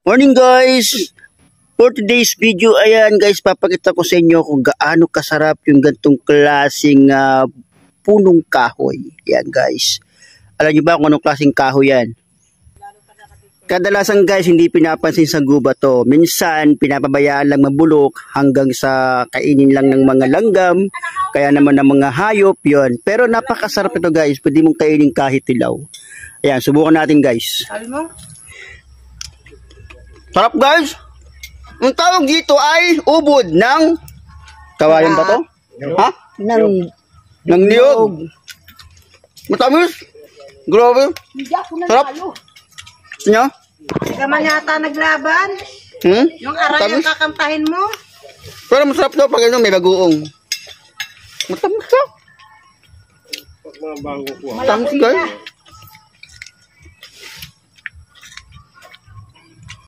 Morning guys! For today's video, ayan guys, papakita ko sa inyo kung gaano kasarap yung gantong klaseng punong kahoy. Ayan guys. Alam niyo ba kung anong klaseng kahoy yan? Kadalasan guys, hindi pinapansin sa guba to. Minsan, pinapabayaan lang mabulok hanggang sa kainin lang ng mga langgam. Kaya naman ng mga hayop, yon. Pero napakasarap ito guys. Pwede mong kainin kahit ilaw. Ayan, subukan natin guys. Sabi mo? Sarap guys! Ang tawag dito ay ubod ng kawayan ba to? Ha? Ng niyog. Matamis? Grabe. Sarap. Nya? Hindi ka man yata naglaban. Yung aray ang kakantahin mo. Pero masarap daw pag may bagoong. Matamis ka. Matamis guys.